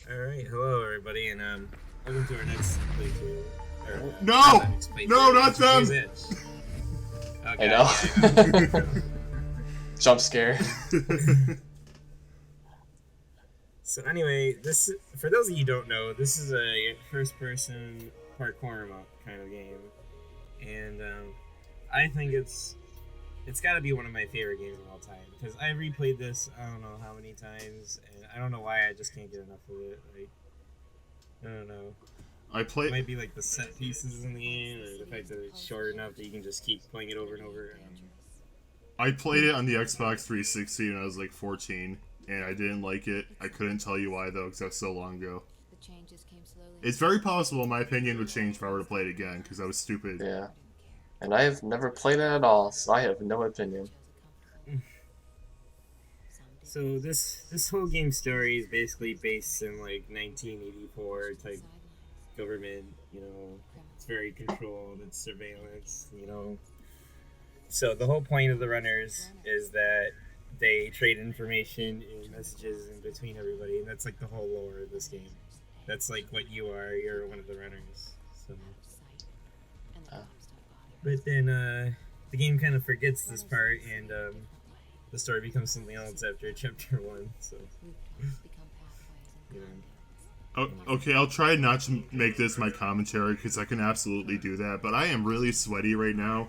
Alright, hello everybody, and welcome to our next playthrough. No! Next playthrough, No, not which is them! Edge. Oh, I God, know. yeah, Jump scare. So anyway, this for those of you who don't know, this is a first-person parkour kind of game, and I think it's got to be one of my favorite games of all time because I replayed this I don't know how many times, and I don't know why I just can't get enough of it. Like, I don't know. It might be like the set pieces in the game, or the fact that it's short enough that you can just keep playing it over and over. I played it on the Xbox 360 when I was like 14, and I didn't like it. I couldn't tell you why though, because that was so long ago. It's very possible, in my opinion, would change if I were to play it again, because I was stupid. Yeah. And I have never played it at all, so I have no opinion. So this whole game story is basically based in like 1984 type government. You know, it's very controlled. It's surveillance. You know. So the whole point of the runners is that they trade information and messages in between everybody, and that's like the whole lore of this game. That's like what you are. You're one of the runners. So. But then the game kind of forgets this part, and the story becomes something else after chapter 1. So. You know. Okay, I'll try not to make this my commentary, because I can absolutely do that, but I am really sweaty right now,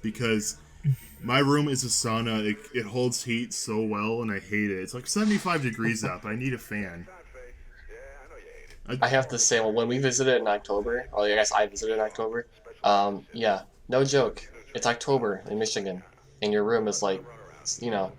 because my room is a sauna. It holds heat so well, and I hate it. It's like 75 degrees up. I need a fan. I have to say, well, when we visited in October, or I guess I visited in October, yeah, no joke. It's October in Michigan, and your room is like, you know,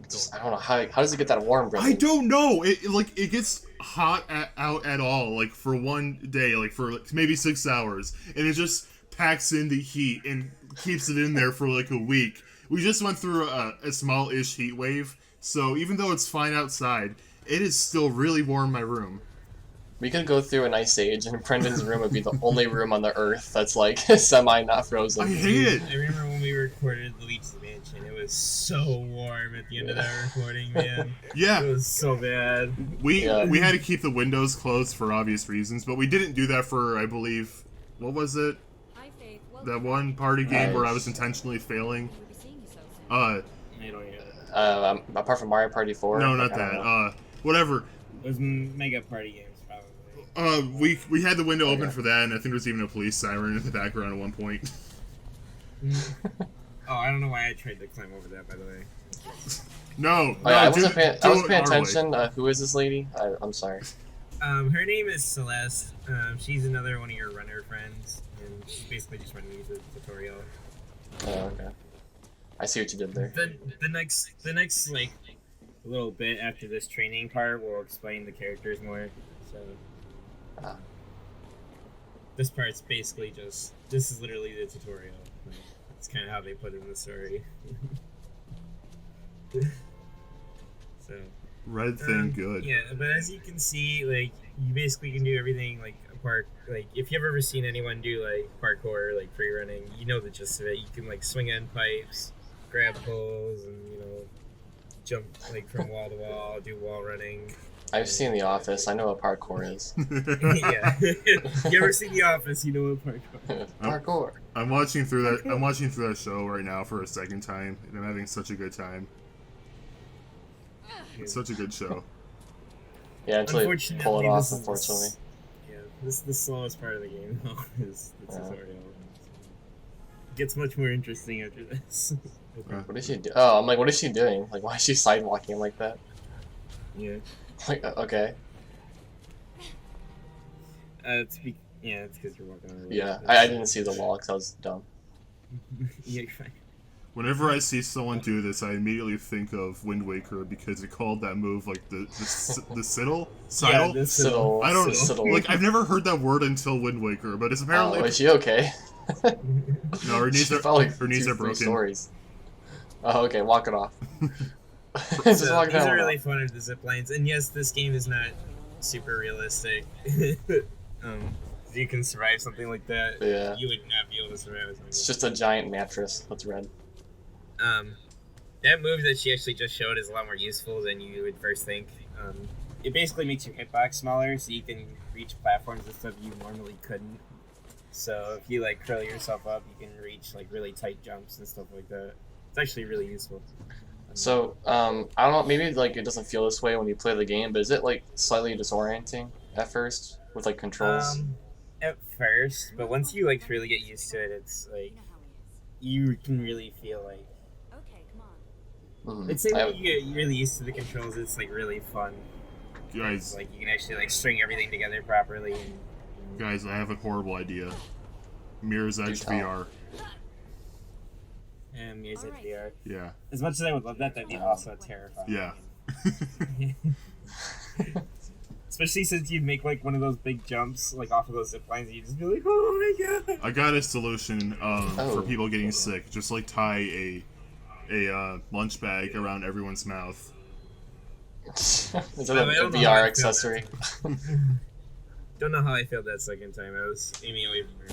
just, I don't know, how does it get that warm, Brendan? I don't know. It gets hot out at all, like, for one day, like, for like, maybe 6 hours, and it just packs in the heat and keeps it in there for like a week. We just went through a small-ish heat wave, so even though it's fine outside, it is still really warm in my room. We could go through an ice age, and Brendan's room would be the only room on the earth that's like semi not frozen. I hate it. I remember when we recorded Luigi's Mansion, it was so warm at the end of that recording, man. Yeah. It was so bad. We had to keep the windows closed for obvious reasons, but we didn't do that for, I believe, what was it? That one party game where I was intentionally failing. I don't know. Apart from Mario Party 4. No, not that. Whatever. It was Mega Party Games, probably. We had the window open for that, and I think there was even a police siren in the background at one point. Oh, I don't know why I tried to climb over that, by the way. No, I wasn't paying attention. Who is this lady? I'm sorry. Her name is Celeste. She's another one of your runner friends, and she's basically just running you through the tutorial. Oh, okay. I see what you did there. The next like little bit after this training part will explain the characters more. So this part's basically just this is literally the tutorial. It's kind of how they put it in the story. So. Red thing, good. Yeah, but as you can see, like, you basically can do everything, like, like, if you've ever seen anyone do, like, parkour, like, free running, you know the gist of it. You can, like, swing on pipes, grab poles, and, you know, jump, like, from wall to wall, do wall running. I've seen The Office. I know what parkour is. Yeah. You ever seen The Office, you know what parkour is. Parkour. I'm watching through that show right now for a second time, and I'm having such a good time. It's such a good show. Yeah, until you pull it off, unfortunately. This is the slowest part of the game, though, is the tutorial. It gets much more interesting after this. What is she do? Oh, I'm like, what is she doing? Like, why is she sidewalking like that? Yeah. Like, okay. It's because you're walking on a road. Yeah, I didn't see the wall because I was dumb. Yeah, you're fine. Whenever I see someone do this, I immediately think of Wind Waker because it called that move like the siddle? Yeah, the siddle. I don't siddle. like. I've never heard that word until Wind Waker, but it's apparently. Oh, is she okay? No, her knees are broken. Stories. Oh, okay. Walk it off. These are really fun with the zip lines, and yes, this game is not super realistic. If you can survive something like that, yeah. You would not be able to survive something. It's just a giant mattress that's red. That move that she actually just showed is a lot more useful than you would first think. it basically makes your hitbox smaller, so you can reach platforms and stuff you normally couldn't. So if you like curl yourself up, you can reach like really tight jumps and stuff like that. It's actually really useful. So, I don't know, maybe like it doesn't feel this way when you play the game, but is it like slightly disorienting at first with like controls? At first, but once you like really get used to it, it's like you can really feel like. I'd say when you get really used to the controls, it's like really fun. Guys, like you can actually like string everything together properly. Guys, I have a horrible idea. Mirror's Edge VR. And Mirror's Edge VR. Yeah. As much as I would love that, that'd be also terrifying. Yeah. Especially since you'd make like one of those big jumps like off of those zip lines, and you'd just be like, "Oh my god!" I got a solution for people getting sick. Just like tie a lunch bag around everyone's mouth. Is that a VR accessory? Don't know how I failed that second time. I was aiming away from her.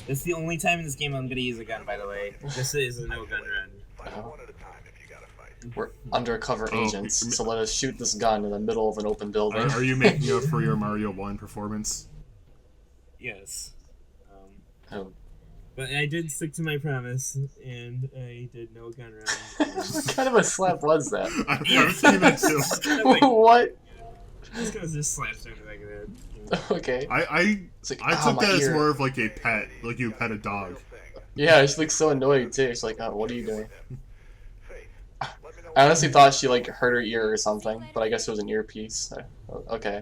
It's the only time in this game I'm gonna use a gun, by the way. This is a no gun run. Oh. We're undercover agents, so let us shoot this gun in the middle of an open building. Are you making up for your Mario 1 performance? Yes. But I did stick to my promise, and I did no gun run. What kind of a slap was that? I was thinking that too. What? I was gonna just slap her in the back of the head. Okay. I took that as more of like a pet, like you pet a dog. Yeah, she looks so annoyed too. She's like, "Oh, what are you doing?" I honestly thought she like hurt her ear or something, but I guess it was an earpiece. Okay.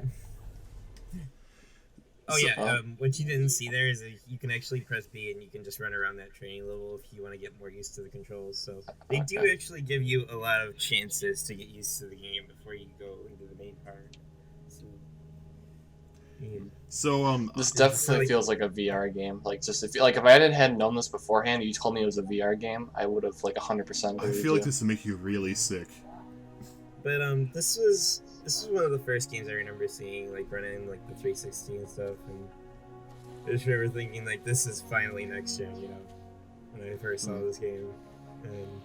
Oh yeah, what you didn't see there is that you can actually press B and you can just run around that training level if you want to get more used to the controls. So they do actually give you a lot of chances to get used to the game before you go into the main part. So this definitely feels like a VR game. Like just if I hadn't known this beforehand, you told me it was a VR game, I would have like 100%. I feel like this would make you really sick. But this was one of the first games I remember seeing like running like the 360 and stuff, and I just remember thinking like this is finally next gen, you know, when I first saw this game, and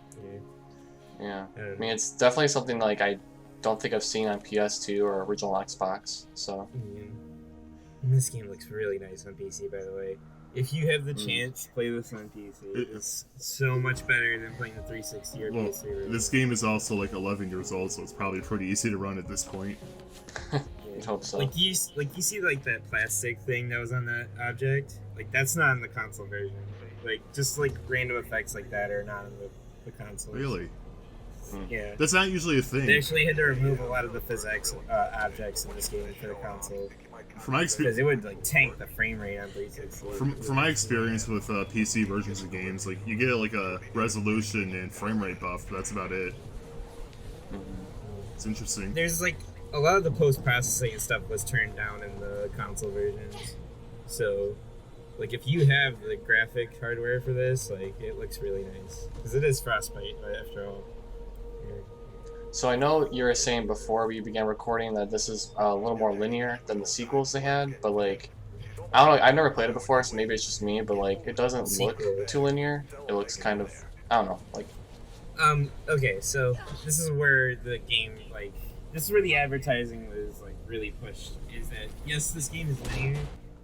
yeah. I mean, it's definitely something like I don't think I've seen on PS2 or original Xbox. So. And this game looks really nice on PC, by the way. If you have the chance, play this on PC. It's so much better than playing the 360 or PS3 version. This game is also like 11 years old, so it's probably pretty easy to run at this point. I hope so. Like you see like that plastic thing that was on that object. Like that's not in the console version. Like just like random effects like that are not in the console. Really? Yeah. That's not usually a thing. They actually had to remove a lot of the physics objects in this game for the console. From my experience, because it would like tank the frame rate on 360. From my experience with PC versions of games, like you get like a resolution and frame rate buff, but that's about it. It's interesting. There's like a lot of the post-processing and stuff was turned down in the console versions, so like if you have the graphic hardware for this, like it looks really nice because it is Frostbite after all. So I know you were saying before we began recording that this is a little more linear than the sequels they had, but like, I don't know, I've never played it before, so maybe it's just me, but like, it doesn't look too linear. It looks kind of, I don't know, like... Okay, so this is where the game, like, this is where the advertising was, like, really pushed, is that, yes, this game is linear,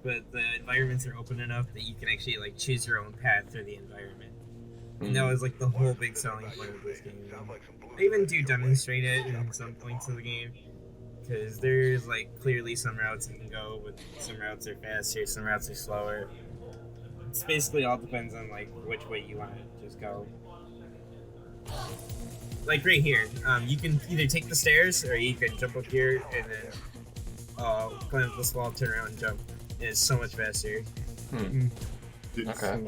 but the environments are open enough that you can actually, like, choose your own path through the environment. And that was, like, the whole big selling point of this game. I even do demonstrate it in some points of the game, because there's like clearly some routes you can go, but some routes are faster, some routes are slower. It's basically all depends on like which way you want to just go. Like right here, you can either take the stairs or you can jump up here and then climb up this wall, turn around and jump. And it's so much faster. Okay.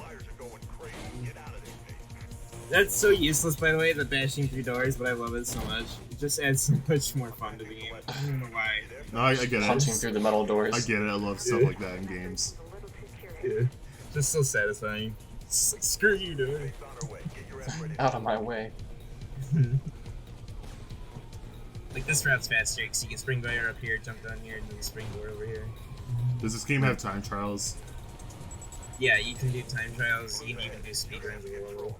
That's so useless, by the way, the bashing through doors, but I love it so much. It just adds so much more fun to the game. I don't know why. No, I get it. Punching through the metal doors. I get it. I love stuff like that in games. Yeah. Just so satisfying. Just like, screw you, dude. Out of my way. Like, this route's faster, because you can springboard up here, jump down here, and then springboard over here. Does this game have time trials? Yeah, you can do time trials. You can even do speedruns of the level.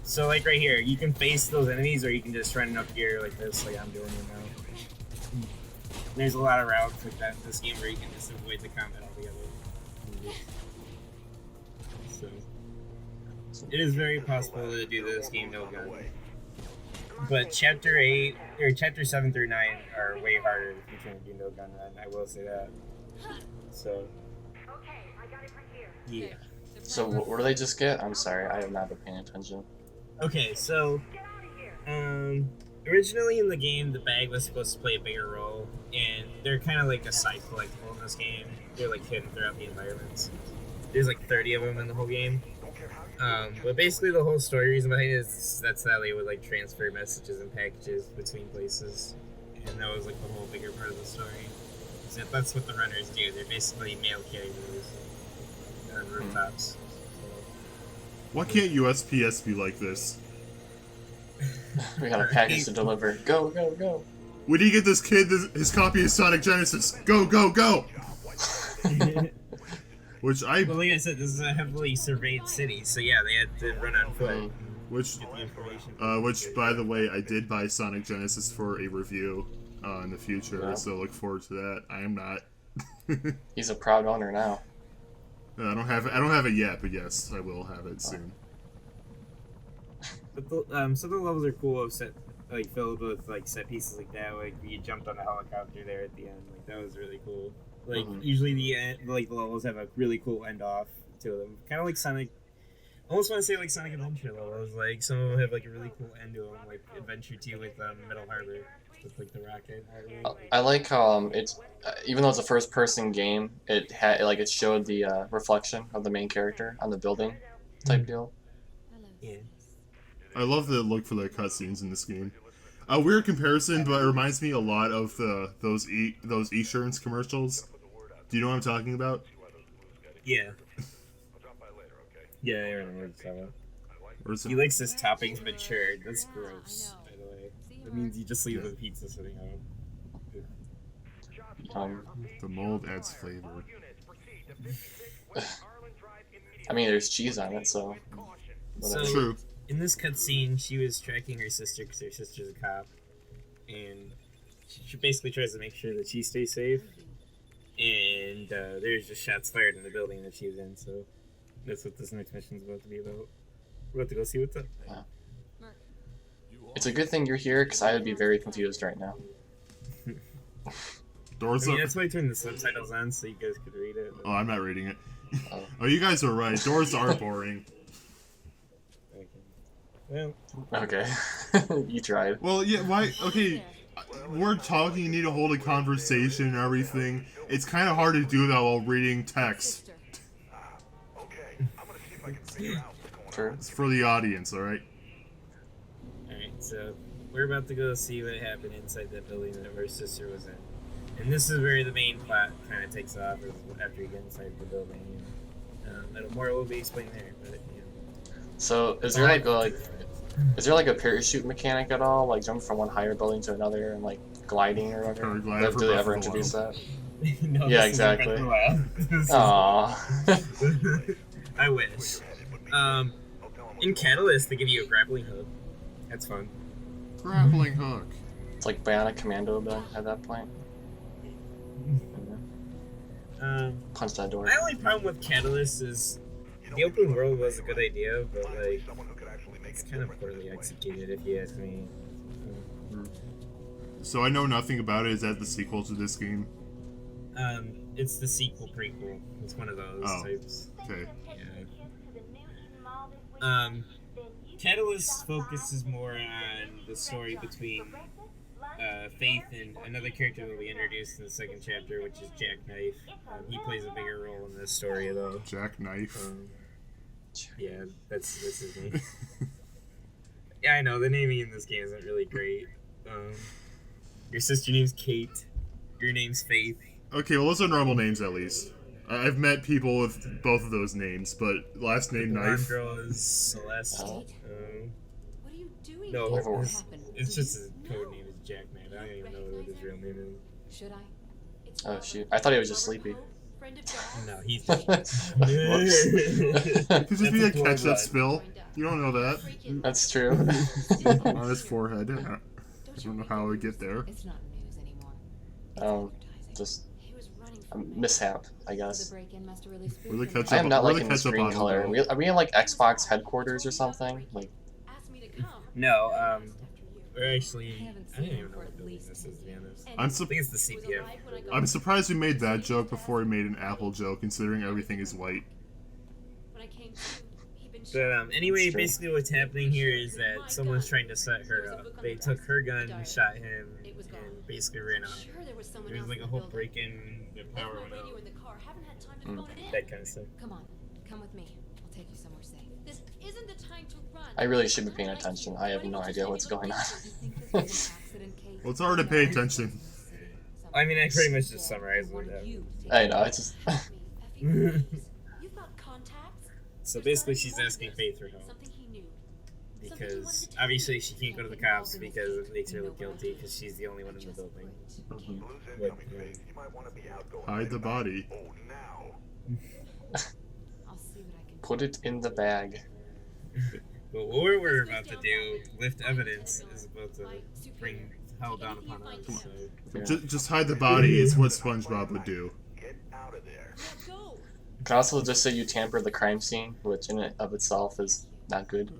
So like right here, you can face those enemies, or you can just run up here like this, like I'm doing right now. There's a lot of routes like that in this game where you can just avoid the combat altogether. So it is very possible to do this game no gun. But chapter 8 or chapter 7 through 9 are way harder if you're trying to do no gun run. I will say that. So yeah. So what do they just get? I'm sorry, I have not been paying attention. Okay, so originally in the game, the bag was supposed to play a bigger role, and they're kind of like a side collectible in this game. They're like hidden throughout the environments. There's like 30 of them in the whole game. But basically the whole story reason behind it is that's how they would like transfer messages and packages between places, and that was like the whole bigger part of the story. So that's what the runners do. They're basically mail carriers on rooftops. Why can't USPS be like this? We got a package to deliver. Go, go, go. We need to get this kid his copy of Sonic Genesis. Go, go, go! Which I... Well, like I said, this is a heavily surveyed city, so yeah, they had to run on foot. Which, by the way, I did buy Sonic Genesis for a review in the future, yeah. So look forward to that. I am not. He's a proud owner now. I don't have it yet, but yes, I will have it soon. But the, some of the levels are cool, filled with like set pieces like that. Like you jumped on a helicopter there at the end. Like that was really cool. Like usually the levels have a really cool end off to them, kind of like Sonic. I almost want to say like Sonic Adventure levels. Like some of them have like a really cool end to them, like Adventure 2 with Middle Harbor, with like the rocket. I like it's even though it's a first-person game, it showed the reflection of the main character on the building type deal. Yeah. I love the look for the cutscenes in this game. A weird comparison, but it reminds me a lot of those insurance commercials. Do you know what I'm talking about? Yeah. Yeah, I remember what you're talking about. He likes his toppings matured. That's gross, by the way. That means you just leave the pizza sitting on. The mold adds flavor. I mean, there's cheese on it, so... So, true. In this cutscene, she was tracking her sister because her sister's a cop, and she basically tries to make sure that she stays safe. And there's just shots fired in the building that she was in, so that's what this next mission's about to be about. We're about to go see what's up. Yeah. It's a good thing you're here, because I would be very confused right now. Doors that's why I turned the subtitles on, so you guys could read it. Oh, I'm not reading it. Oh, you guys are right. Doors are boring. Well, okay. You tried. Well, yeah, why? Okay, we're talking, you need to hold a conversation and everything. It's kind of hard to do that while reading text. It's for the audience, alright? Alright, so we're about to go see what happened inside that building that her sister was in. And this is where the main plot kind of takes off after you get inside the building. More will be explained there, but So, is there like a parachute mechanic at all? Like jump from one higher building to another and like gliding or whatever? Do they ever introduce that? No, yeah, exactly. Aww. I wish. In Catalyst, they give you a grappling hook. That's fun. Grappling hook. It's like Bionic Commando then at that point. Punch that door. My only problem with Catalyst is the open world was a good idea, but like it's kind of poorly executed if you ask me. So I know nothing about it. Is that the sequel to this game? It's the sequel prequel. It's one of those types. Okay. Yeah. Catalyst focuses more on the story between Faith and another character that we introduced in the second chapter, which is Jackknife. He plays a bigger role in this story, though. Jackknife. Yeah, that's his name. Yeah, I know the naming in this game isn't really great. Your sister name's Kate. Your name's Faith. Okay, well those are normal names at least. I've met people with both of those names, but last name Knife. The girl is Celeste. What are you doing? No, it's just his code name is Jackknife. I don't even know what his real name is. Should I? Oh shoot! I thought he was just sleepy. friend of dogs? No, he's Whoops. It could just be a That's a ketchup blood. spill. You don't know that. That's true. On his forehead. I don't know how it would get there. It's not news anymore. Just He was running a from mishap, I The guess. break-in must have really Where the spooked him. ketchup, I am not where the liking this ketchup green bottle color. go? Are we in like Xbox headquarters or something? Like, asked me to come. No, After you. we're actually. haven't I don't seen even him know for what at building least this is, to be honest. I'm I think it's the CPF. I'm surprised we made that joke before we made an Apple joke, considering everything is white. When I came to, he'd been But anyway, That's true. basically what's happening here is that someone's trying to set her up. They took her gun, shot him, and basically ran off. sure there was someone There was else like in a the whole building. break-in, the Left power my went radio out, in the car. Haven't had time to phone it in. that kind of stuff. Come on, come with me. I'll take you somewhere safe. This isn't the time to run. I really should be paying attention. I have no idea what's going on. You think this was an accident, Kate? Well, it's hard to pay attention. I mean, I pretty much just summarized what Wanted happened. you to I know, it's just... You've got contacts. So basically, she's asking Faith for help. Something he knew. Because obviously she can't go to the cops because it makes her look guilty because she's the only one in the building. But, Hide the body. I'll see what I can Put it in the bag. but what we're about to do, lift evidence, is about to bring hell down upon us. So. Yeah. Just hide the body. It's what SpongeBob would do. Go. Can also just say you tampered the crime scene, which in and of itself is not good.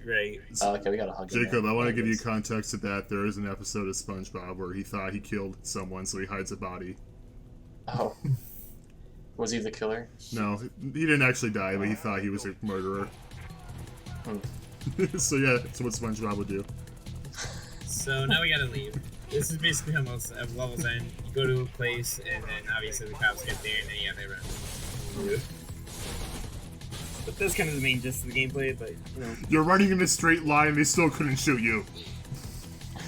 Right. Okay, we gotta hug him Jacob, now. I want to There give it you is. context to that. There is an episode of SpongeBob where he thought he killed someone, so he hides a body. Oh. Was he the killer? No, he didn't actually die, but he thought he was a murderer. Hmm. So yeah, that's what SpongeBob would do. So now we gotta leave. This is basically how most of levels end. You go to a place, and then obviously the cops get there, and then yeah, they run. But that's kind of the main gist of the gameplay. But you know, You're running in a straight line, and they still couldn't shoot you.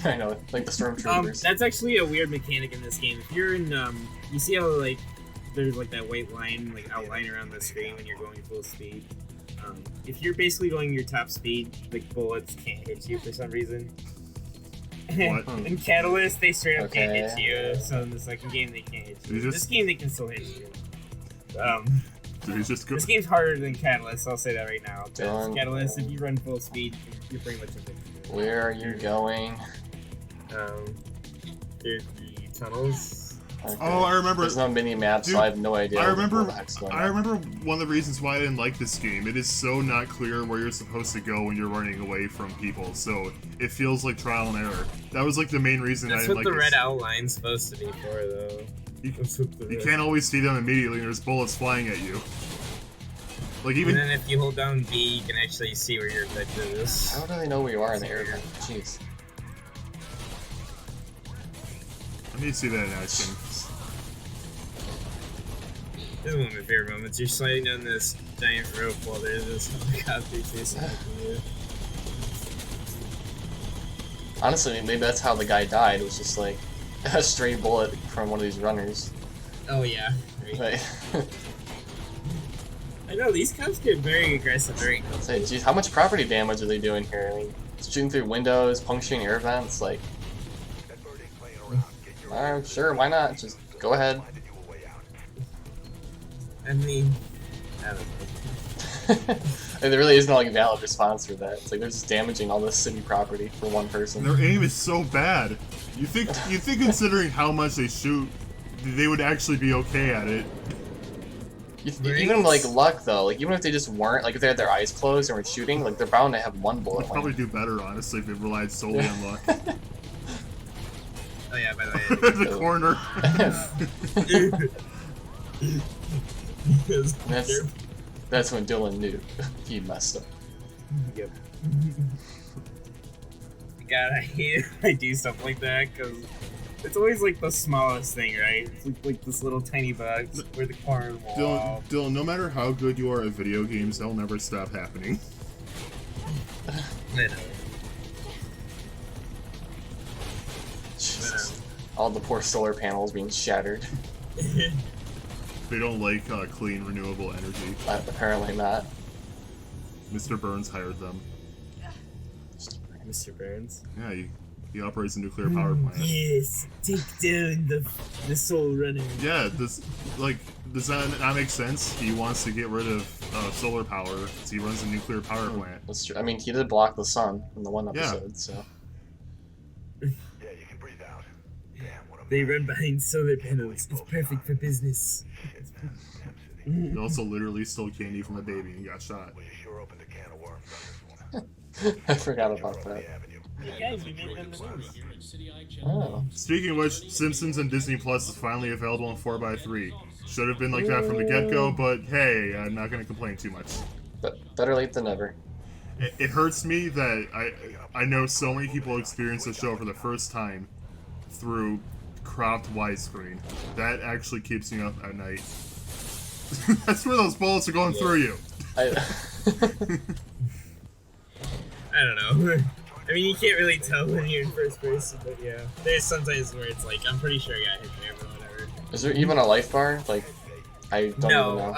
I know, like the stormtroopers. that's actually a weird mechanic in this game. If you're in, you see how like there's like that white line, like outline around the screen when you're going full speed. If you're basically going your top speed, like bullets can't hit you for some reason. What? In Catalyst, they straight up can't hit Okay. you. So in the second game, they can't hit you. You just- This game, they can still hit you. So he's just go. This game's harder than Catalyst. I'll say that right now. Dylan. Catalyst, if you run full speed, you're pretty much invincible. Where are you going? There's the tunnels. Okay. Oh, I remember. There's no mini map, Dude, so I have no idea I remember. what the heck's going on. I remember one of the reasons why I didn't like this game. It is so not clear where you're supposed to go when you're running away from people. So it feels like trial and error. That was like the main reason I That's didn't what like the this. red outline's supposed to be for, though. You, That's what the you red- can't always see them immediately, and there's bullets flying at you. Like even And then if you hold down B, you can actually see where your objective is. How do they know where you are in the area? Jeez. I need to see that in action. This is one of my favorite moments. You're sliding down this giant rope while there's this helicopter chasing after you. Honestly, maybe that's how the guy died. Was just like a stray bullet from one of these runners. Oh yeah. Right. Like, I know these cops get very aggressive very quickly. say, geez, how much property damage are they doing here? I mean, shooting through windows, puncturing air vents. Like, sure, why not? Just go ahead. I mean, I don't know. And there really isn't like a valid response for that. It's like they're just damaging all this city property for one person. Their aim is so bad. You think considering how much they shoot, they would actually be okay at it. Even like luck though, like even if they just weren't, like if they had their eyes closed and were shooting, like they're bound to have one bullet. They'd probably do better, honestly, if they relied solely on luck. Oh yeah, by the way. The corner. That's when Dylan knew he messed up. Yep. God, I hate it when I do stuff like that because it's always like the smallest thing, right? It's like this little tiny bug where the corner of the wall. Dylan, no matter how good you are at video games, they'll never stop happening. I know. Jesus. All the poor solar panels being shattered. They don't like clean, renewable energy. Apparently not. Mr. Burns hired them. Mr. Burns. Yeah, He operates a nuclear power plant. Yes, take down the Soul Runner. Yeah, does that not make sense? He wants to get rid of solar power, so he runs a nuclear power plant. That's true. I mean, he did block the sun in the one episode, so. They run behind solar panels. It's perfect for business. He also literally stole candy from a baby and got shot. I forgot about that. Oh. Speaking of which, Simpsons and Disney Plus is finally available in 4x3. Should have been like that from the get-go, but hey, I'm not going to complain too much. But better late than never. It hurts me that I know so many people experience the show for the first time through cropped widescreen. That actually keeps me up at night. That's where those bullets are going through you. I don't know. I mean, you can't really tell when you're in first person, but yeah. There's sometimes where it's like, I'm pretty sure I got hit there, but whatever. Is there even a life bar? Like, I don't even know.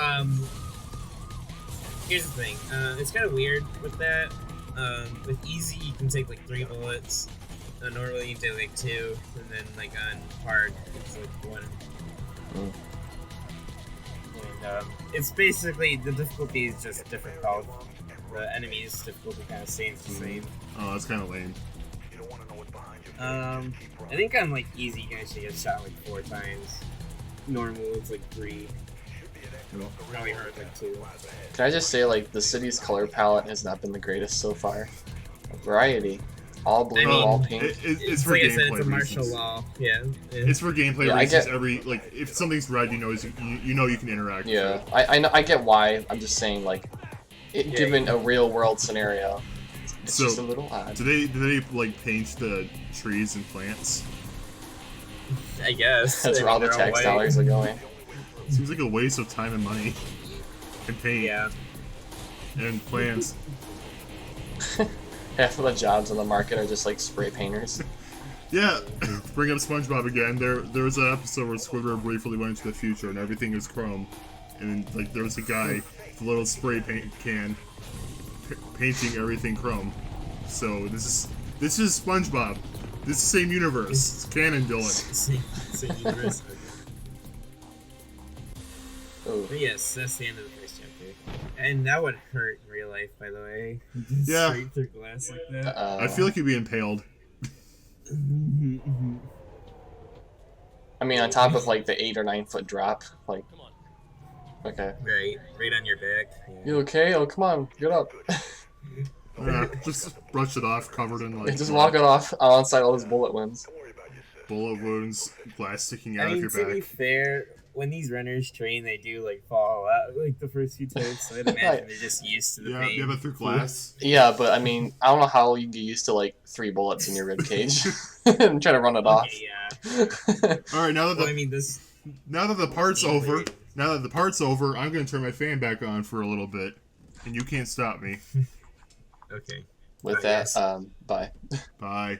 Here's the thing. It's kind of weird with that. With easy, you can take like 3 bullets. Normally you can take like 2, and then like on hard, it's like 1. Mm. And it's basically, the difficulty is just different health. The enemy's difficulty kind of stays the same. Oh, that's kind of lame. I think on like easy, you can actually get shot like 4 times. Normal, it's like 3. Probably hard like 2. Can I just say, like, the city's color palette has not been the greatest so far? Variety. All blue, I mean, all pink. It's for like I gameplay said, it's a martial reasons. law. Yeah. It's for gameplay Yeah, reasons. If something's red, you know you can interact. Yeah, with it. I know, I get why. I'm just saying, like, given a real world scenario, it's So, just a little odd. Do they like paint the trees and plants? I guess. That's where all the They're tax white. dollars are going. Seems like a waste of time and money. And paint. Yeah. And plants. Half of the jobs on the market are just like spray painters. Yeah, bring up SpongeBob again. There was an episode where Squidward briefly went into the future and everything is chrome, and like there was a guy with a little spray paint can painting everything chrome. So this is SpongeBob. This is the same universe. It's canon, Dylan. Same universe. Ooh. But yes, that's the end of the first chapter. And that would hurt in real life, by the way. Yeah. Straight through glass like that. I feel like you'd be impaled. I mean, on top of like the 8 or 9 foot drop, like. Okay. Right on your back. Yeah. You okay? Oh, come on, get up. Just brush it off, covered in like. Just walk it off alongside all those bullet wounds. Bullet wounds, glass sticking out I mean, of your to be back. fair, when these runners train, they do like fall out like the first few times. So I'd imagine they're just used to the pain. Yeah, but through glass. Yeah, but I mean, I don't know how you get used to like 3 bullets in your rib cage and try to run it off. Okay, yeah. All right, now that Well, I mean, this. now that the part's over, I'm gonna turn my fan back on for a little bit, and you can't stop me. Okay. With that, Yes. bye. Bye.